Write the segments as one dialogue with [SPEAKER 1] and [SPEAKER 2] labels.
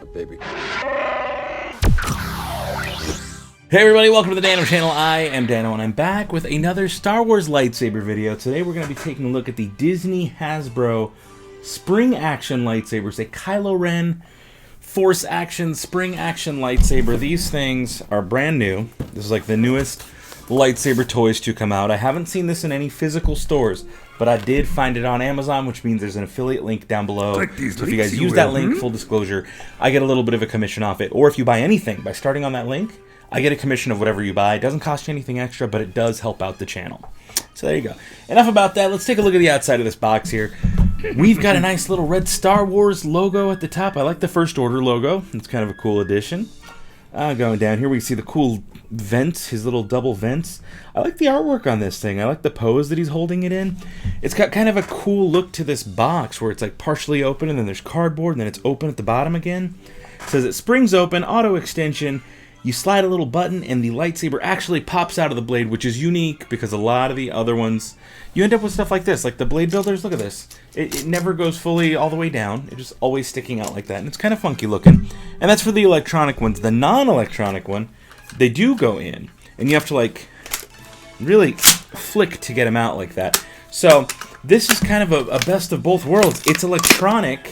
[SPEAKER 1] baby.
[SPEAKER 2] Hey everybody, welcome to the Dano channel. I am Dano and I'm back with another Star Wars lightsaber video. Today we're going to be taking a look at the Disney Hasbro Spring Action lightsabers, a Kylo Ren Force Action Spring Action lightsaber. These things are brand new. This is like the newest lightsaber toys to come out. I haven't seen this in any physical stores, but I did find it on Amazon, which means there's an affiliate link down below. So if you guys use that link, full disclosure, I get a little bit of a commission off it. Or if you buy anything by starting on that link, I get a commission of whatever you buy. It doesn't cost you anything extra, but it does help out the channel. So there you go. Enough about that. Let's take a look at the outside of this box here. We've got a nice little red Star Wars logo at the top. I like the First Order logo. It's kind of a cool addition. Going down here, we see the cool vents, his little double vents. I like the artwork on this thing. I like the pose that he's holding it in. It's got kind of a cool look to this box where it's like partially open and then there's cardboard and then it's open at the bottom again. It says it springs open, auto extension. You slide a little button and the lightsaber actually pops out of the blade, which is unique because a lot of the other ones, you end up with stuff like this, like the Bladebuilders. Look at this. It never goes fully all the way down. It's just always sticking out like that, and it's kind of funky looking. And that's for the electronic ones. The non-electronic one, they do go in, and you have to like really flick to get them out like that. So this is kind of a best of both worlds. It's electronic,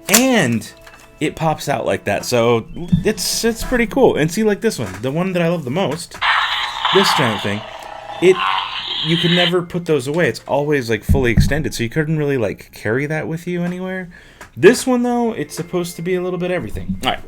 [SPEAKER 2] and it pops out like that, so it's pretty cool. And see, like this one, the one that I love the most, this giant thing, you can never put those away. It's always like fully extended, so you couldn't really like carry that with you anywhere. This one though, it's supposed to be a little bit everything. All right,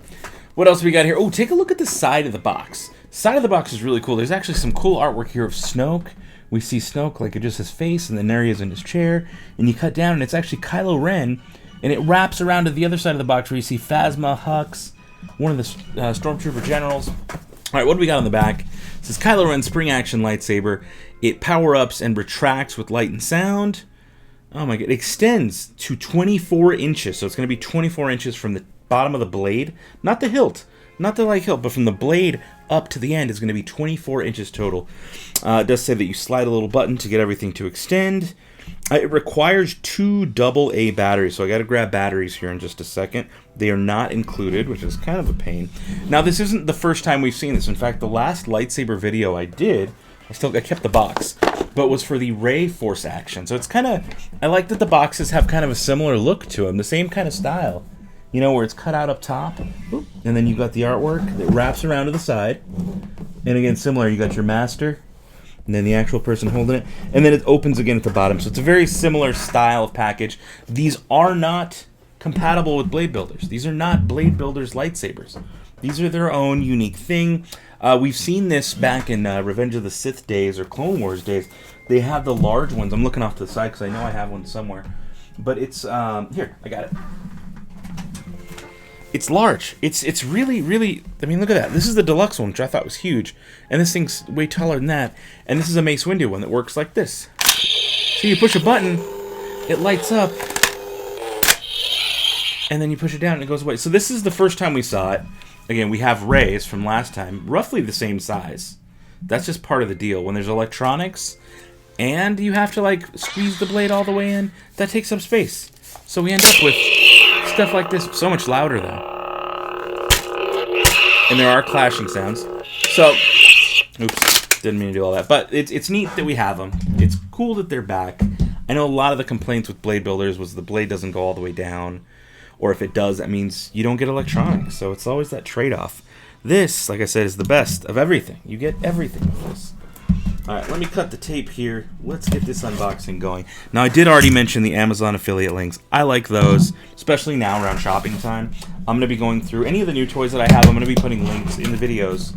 [SPEAKER 2] what else we got here? Oh, take a look at the side of the box. Side of the box is really cool. There's actually some cool artwork here of Snoke. We see Snoke like just his face, and then there he is in his chair, and you cut down, and it's actually Kylo Ren. And it wraps around to the other side of the box where you see Phasma, Hux, one of the Stormtrooper generals. All right, what do we got on the back? It says Kylo Ren Spring Action lightsaber. It power-ups and retracts with light and sound. Oh my god, it extends to 24 inches. So it's going to be 24 inches from the bottom of the blade. Not the hilt. Not the like hilt, but from the blade up to the end is going to be 24 inches total. It does say that you slide a little button to get everything to extend. It requires 2 AA batteries, so I got to grab batteries here in just a second. They are not included, which is kind of a pain. Now, this isn't the first time we've seen this. In fact, the last lightsaber video I did, I kept the box, but was for the Rey Force Action. So it's kind of, I like that the boxes have kind of a similar look to them, the same kind of style. You know, where it's cut out up top, and then you got the artwork that wraps around to the side. And again, similar, you got your master, and then the actual person holding it, and then it opens again at the bottom. So it's a very similar style of package. These are not compatible with Bladebuilders. These are not Bladebuilders lightsabers. These are their own unique thing. We've seen this back in Revenge of the Sith days or Clone Wars days. They have the large ones. I'm looking off to the side because I know I have one somewhere. But it's, here, I got it. It's large. It's really, really, I mean, look at that. This is the deluxe one, which I thought was huge. And this thing's way taller than that. And this is a Mace Windu one that works like this. So you push a button, it lights up, and then you push it down and it goes away. So this is the first time we saw it. Again, we have Rey's from last time, roughly the same size. That's just part of the deal. When there's electronics, and you have to, like, squeeze the blade all the way in, that takes up space. So we end up with stuff like this, so much louder though. And there are clashing sounds. So, oops, didn't mean to do all that. But it's neat that we have them. It's cool that they're back. I know a lot of the complaints with Bladebuilders was the blade doesn't go all the way down. Or if it does, that means you don't get electronics. So it's always that trade-off. This, like I said, is the best of everything. You get everything with this. Alright, let me cut the tape here. Let's get this unboxing going. Now, I did already mention the Amazon affiliate links. I like those, especially now around shopping time. I'm going to be going through any of the new toys that I have. I'm going to be putting links in the videos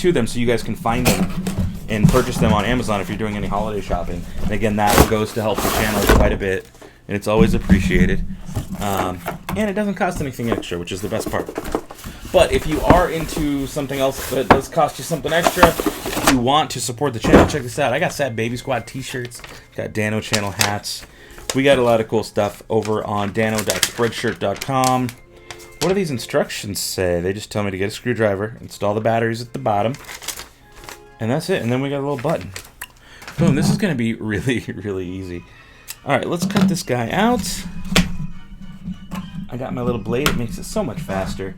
[SPEAKER 2] to them so you guys can find them and purchase them on Amazon if you're doing any holiday shopping. And again, that goes to help the channel quite a bit, and it's always appreciated. And it doesn't cost anything extra, which is the best part. But if you are into something else that does cost you something extra, if you want to support the channel, check this out. I got Sad Baby Squad t-shirts, got Dano channel hats. We got a lot of cool stuff over on dano.spreadshirt.com. What do these instructions say? They just tell me to get a screwdriver, install the batteries at the bottom, and that's it. And then we got a little button. Boom, this is going to be really, really easy. All right, let's cut this guy out. I got my little blade. It makes it so much faster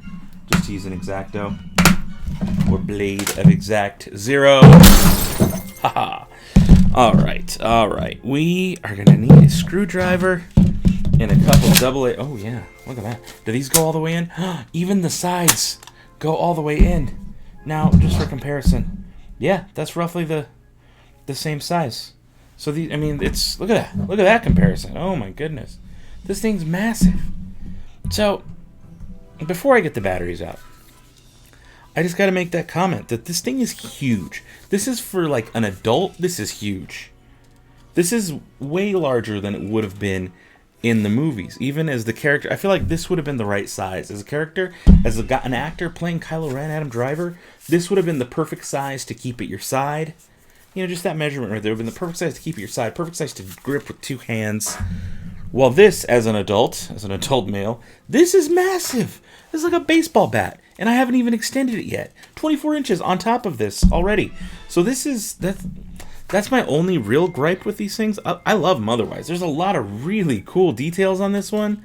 [SPEAKER 2] just to use an X-Acto. Or Blade of Exact Zero. Haha. Alright. We are going to need a screwdriver and a couple double A. Oh, yeah. Look at that. Do these go all the way in? Even the sides go all the way in. Now, just for comparison. Yeah, that's roughly the same size. So, I mean, it's... Look at that. Look at that comparison. Oh, my goodness. This thing's massive. So, before I get the batteries out, I just got to make that comment that this thing is huge. This is for, like, an adult. This is huge. This is way larger than it would have been in the movies. Even as the character, I feel like this would have been the right size. As a character, as an actor playing Kylo Ren, Adam Driver, this would have been the perfect size to keep at your side. You know, just that measurement right there would have been the perfect size to keep at your side. Perfect size to grip with two hands. While this, as an adult male, this is massive. This is like a baseball bat. And I haven't even extended it yet. 24 inches on top of this already. So that's my only real gripe with these things. I love them otherwise. There's a lot of really cool details on this one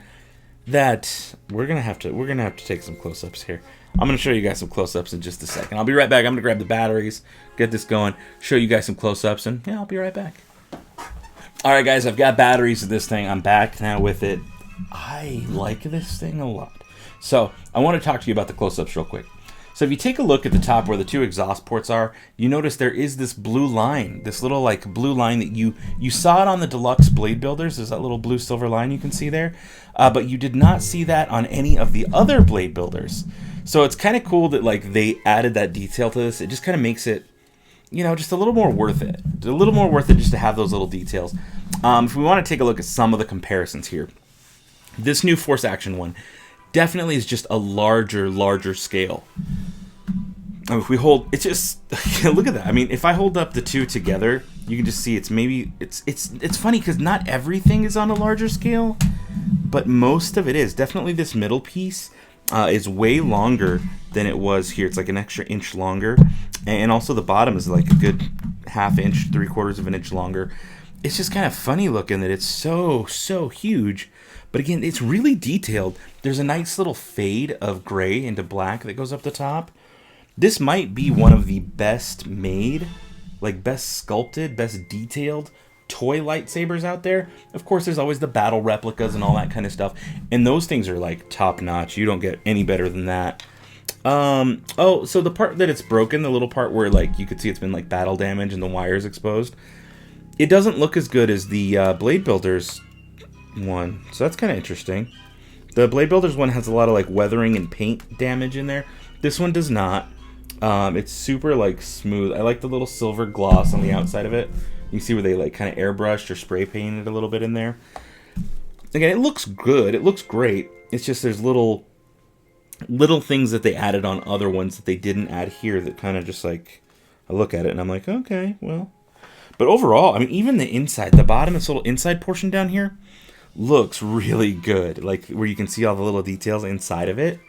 [SPEAKER 2] that we're gonna have to take some close-ups here. I'm gonna show you guys some close-ups in just a second. I'll be right back. I'm gonna grab the batteries, get this going, show you guys some close-ups, and yeah, I'll be right back. Alright guys, I've got batteries of this thing. I'm back now with it. I like this thing a lot. So, I want to talk to you about the close-ups real quick. So if you take a look at the top where the two exhaust ports are, you notice there is this blue line, this little like blue line that you saw it on the deluxe Bladebuilders. There's that little blue silver line you can see there, but you did not see that on any of the other Bladebuilders. So it's kind of cool that like they added that detail to this. It just kind of makes it, you know, just a little more worth it. A little more worth it just to have those little details. If we want to take a look at some of the comparisons here, this new Force Action one definitely is just a larger scale. I mean, if we hold, it's just look at that. I mean, if I hold up the two together, you can just see it's funny because not everything is on a larger scale, but most of it is. Definitely this middle piece is way longer than it was here. It's like an extra inch longer, and also the bottom is like a good half inch, 3/4 of an inch longer. It's just kind of funny looking that it's so huge. But again, it's really detailed. There's a nice little fade of gray into black that goes up the top. This might be one of the best made, like best sculpted, best detailed toy lightsabers out there. Of course, there's always the battle replicas and all that kind of stuff. And those things are like top notch. You don't get any better than that. Oh, so the part that it's broken, the little part where like you could see it's been like battle damage and the wire's exposed, it doesn't look as good as the Bladebuilders one. So that's kind of interesting. The Bladebuilders one has a lot of like weathering and paint damage in there. This one does not. It's super like smooth. I like the little silver gloss on the outside of it. You see where they like kind of airbrushed or spray painted a little bit in there. Again, it looks good. It looks great. It's just there's little things that they added on other ones that they didn't add here that kind of just like, I look at it and I'm like, okay, well. But overall, I mean, even the inside, the bottom, this little inside portion down here, looks really good. Like where you can see all the little details inside of it.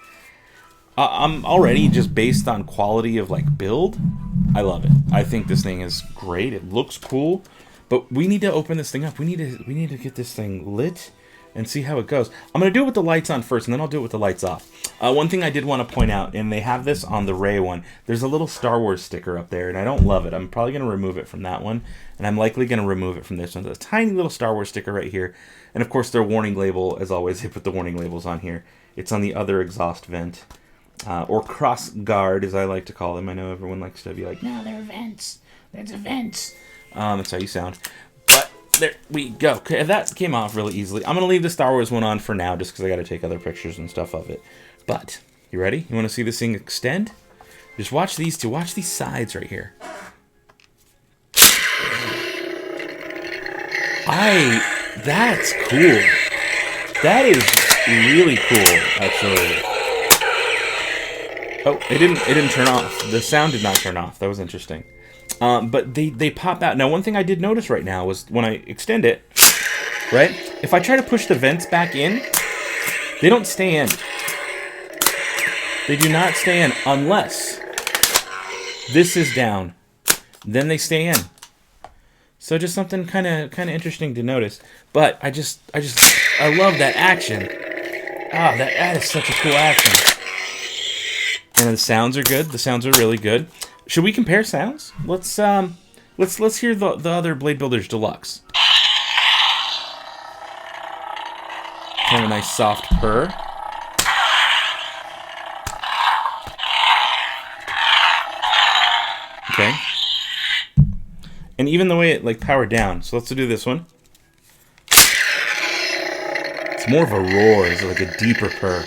[SPEAKER 2] I'm already, just based on quality of like build, I love it. I think this thing is great. It looks cool, but we need to open this thing up. We need to get this thing lit and see how it goes. I'm gonna do it with the lights on first, and then I'll do it with the lights off. One thing I did want to point out, and they have this on the Rey one, there's a little Star Wars sticker up there, and I don't love it. I'm probably gonna remove it from that one, and I'm likely gonna remove it from this one. There's a tiny little Star Wars sticker right here, and of course their warning label, as always, they put the warning labels on here. It's on the other exhaust vent. Or cross guard, as I like to call them. I know everyone likes to be like, no, they're vents. There's vents. That's how you sound. But there we go. Okay, that came off really easily. I'm going to leave the Star Wars one on for now, just because I got to take other pictures and stuff of it. But, you ready? You want to see this thing extend? Just watch these two. Watch these sides right here. That's cool. That is really cool, actually. Oh, it didn't turn off. The sound did not turn off. That was interesting. But they pop out. Now, one thing I did notice right now was when I extend it, right? If I try to push the vents back in, they don't stay in. They do not stay in unless this is down. Then they stay in. So just something kind of interesting to notice. But I love that action. Ah, that is such a cool action. And the sounds are good. The sounds are really good. Should we compare sounds? Let's hear the other Bladebuilders Deluxe. Kind of a nice soft purr. Okay. And even the way it like powered down. So let's do this one. It's more of a roar. It's like a deeper purr.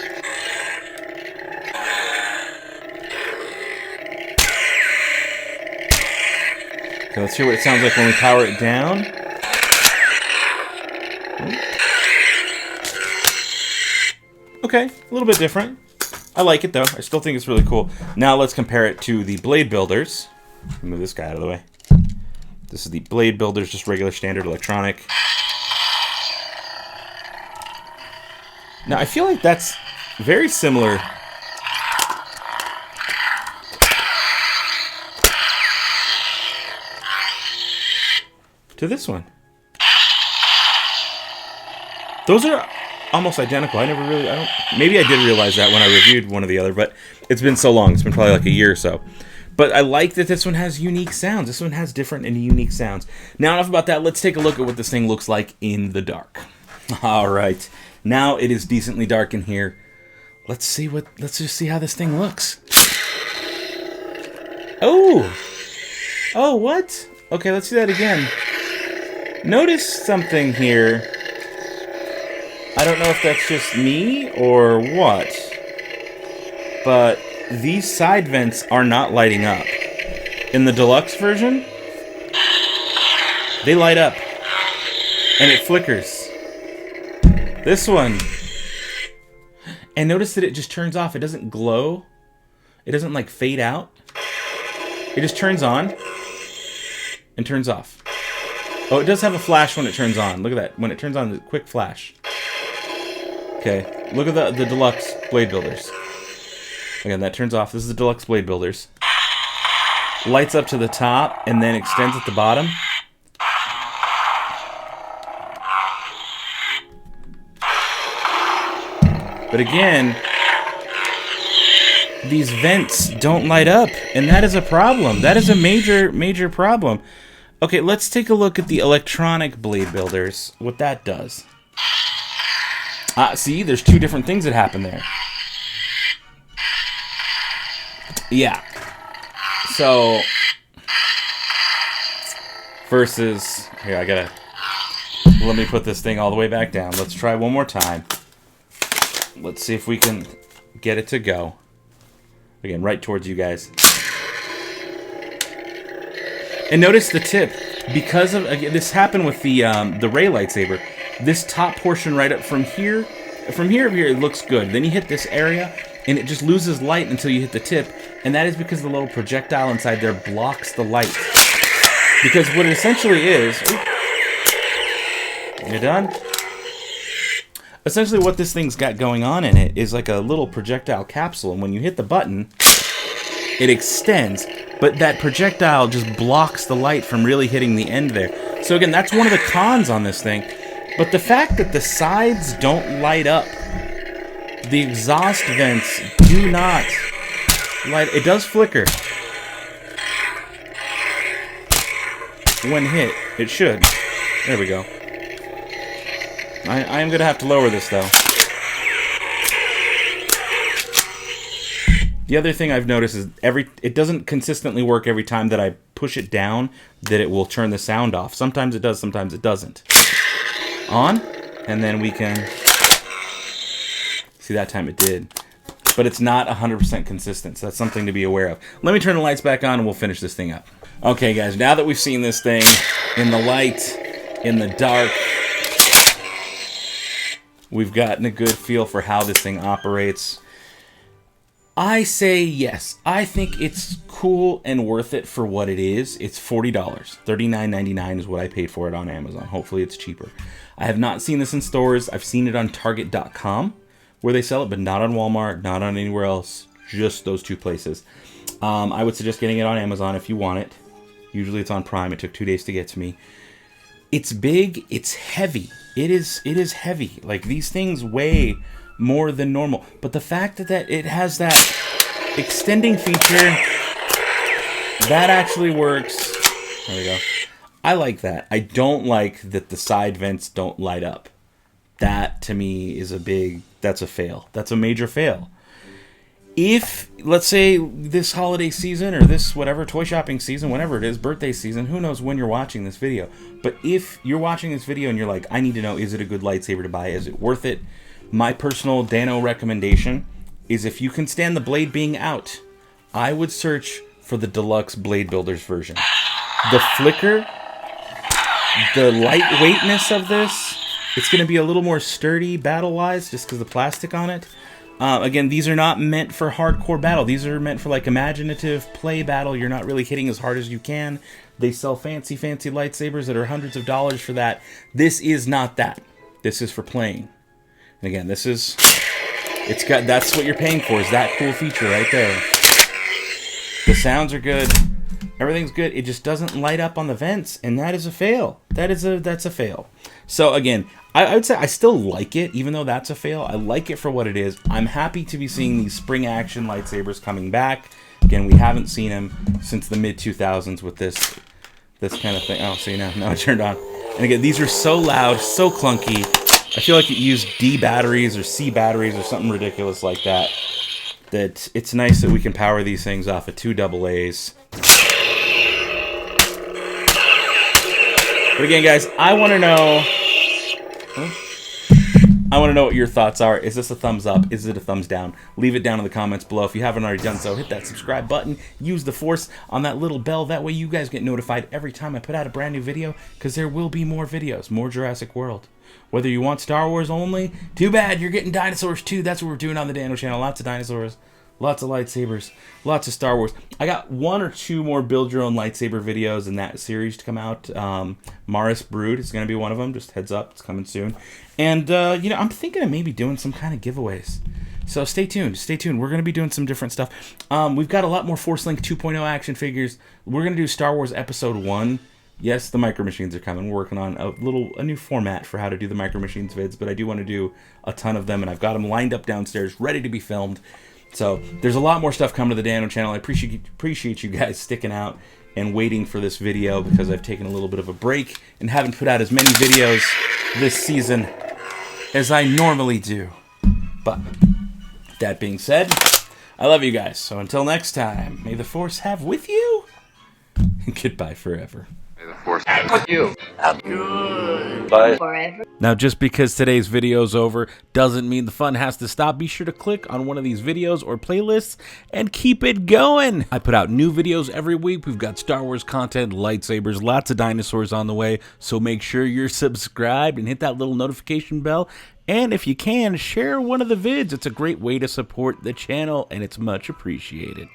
[SPEAKER 2] Okay, let's hear what it sounds like when we power it down. Okay, a little bit different. I like it though. I still think it's really cool. Now let's compare it to the Bladebuilders. Move this guy out of the way. This is the Bladebuilders, just regular standard electronic. Now I feel like that's very similar to this one. Those are almost identical. Maybe I did realize that when I reviewed one or the other, but it's been so long. It's been probably like a year or so. But I like that this one has unique sounds. This one has different and unique sounds. Now, enough about that. Let's take a look at what this thing looks like in the dark. All right. Now it is decently dark in here. Let's just see how this thing looks. Oh! Oh, what? Okay, let's do that again. Notice something here. I don't know if that's just me or what, but these side vents are not lighting up. In the deluxe version, they light up, and it flickers. This one, and notice that it just turns off. It doesn't glow. It doesn't like fade out. It just turns on and turns off. Oh, it does have a flash when it turns on. Look at that. When it turns on, the quick flash. Okay, look at the deluxe Bladebuilders. Again, that turns off. This is the deluxe Bladebuilders. Lights up to the top and then extends at the bottom. But again, these vents don't light up, and that is a problem. That is a major, major problem. Okay, let's take a look at the electronic Bladebuilders, what that does. See, there's two different things that happen there. Yeah. So, versus, here, let me put this thing all the way back down. Let's try one more time. Let's see if we can get it to go. Again, right towards you guys. And notice the tip. Because of, again, this happened with the Ray lightsaber. This top portion right up from here to here, it looks good. Then you hit this area, and it just loses light until you hit the tip. And that is because the little projectile inside there blocks the light. Because what it essentially is... You're done? Essentially what this thing's got going on in it is like a little projectile capsule. And when you hit the button, it extends. But that projectile just blocks the light from really hitting the end there. So again, that's one of the cons on this thing. But the fact that the sides don't light up, the exhaust vents do not light. It does flicker. When hit, it should. There we go. I am going to have to lower this, though. The other thing I've noticed is it doesn't consistently work every time that I push it down that it will turn the sound off. Sometimes it does, sometimes it doesn't. On, and then we can... See, that time it did. But it's not 100% consistent, so that's something to be aware of. Let me turn the lights back on and we'll finish this thing up. Okay, guys, now that we've seen this thing in the light, in the dark, we've gotten a good feel for how this thing operates. I say yes. I think it's cool and worth it for what it is. It's $40. $39.99 is what I paid for it on Amazon. Hopefully it's cheaper. I have not seen this in stores. I've seen it on Target.com where they sell it, but not on Walmart, not on anywhere else. Just those two places. I would suggest getting it on Amazon if you want it. Usually it's on Prime. It took 2 days to get to me. It's big. It's heavy. It is heavy. Like, these things weigh more than normal. But the fact that it has that extending feature, that actually works. There we go. I like that. I don't like that the side vents don't light up. That, to me, is that's a fail. That's a major fail. If, let's say, this holiday season, or this whatever, toy shopping season, whenever it is, birthday season, who knows when you're watching this video, but if you're watching this video and you're like, I need to know, is it a good lightsaber to buy? Is it worth it? My personal Dano recommendation is, if you can stand the blade being out, I would search for the deluxe Bladebuilders version. The flicker, the lightweightness of this, it's going to be a little more sturdy battle-wise just because of the plastic on it. Again, these are not meant for hardcore battle. These are meant for like imaginative play battle. You're not really hitting as hard as you can. They sell fancy lightsabers that are hundreds of dollars for that. This is not that. This is for playing. And again, that's what you're paying for, is that cool feature right there. The sounds are good. Everything's good. It just doesn't light up on the vents, and that is a fail. That's a fail. So again, I would say I still like it, even though that's a fail. I like it for what it is. I'm happy to be seeing these spring action lightsabers coming back. Again, we haven't seen them since the mid-2000s with this kind of thing. Oh, see, now it turned on. And again, these are so loud, so clunky. I feel like it used D batteries or C batteries or something ridiculous like that. That it's nice that we can power these things off of 2 AA's. But again, guys, I want to know what your thoughts are. Is this a thumbs up? Is it a thumbs down? Leave it down in the comments below. If you haven't already done so, hit that subscribe button. Use the force on that little bell. That way you guys get notified every time I put out a brand new video, because there will be more videos, more Jurassic World. Whether you want Star Wars only, too bad, you're getting dinosaurs too. That's what we're doing on the Dano channel. Lots of dinosaurs, lots of lightsabers, lots of Star Wars. I got 1 or 2 more build your own lightsaber videos in that series to come out. Maris Brood is going to be one of them. Just heads up, it's coming soon. And you know, I'm thinking of maybe doing some kind of giveaways. So stay tuned. Stay tuned. We're going to be doing some different stuff. We've got a lot more Force Link 2.0 action figures. We're going to do Star Wars Episode 1. Yes, the Micro Machines are coming. We're working on a new format for how to do the Micro Machines vids, but I do want to do a ton of them, and I've got them lined up downstairs, ready to be filmed. So there's a lot more stuff coming to the Dano channel. I appreciate you guys sticking out and waiting for this video, because I've taken a little bit of a break and haven't put out as many videos this season as I normally do. But that being said, I love you guys. So until next time, may the Force have with you, and goodbye forever.
[SPEAKER 1] May the Force have with you. Goodbye forever.
[SPEAKER 2] Now, just because today's video's over doesn't mean the fun has to stop. Be sure to click on one of these videos or playlists and keep it going. I put out new videos every week. We've got Star Wars content, lightsabers, lots of dinosaurs on the way. So make sure you're subscribed and hit that little notification bell. And if you can, share one of the vids. It's a great way to support the channel, and it's much appreciated.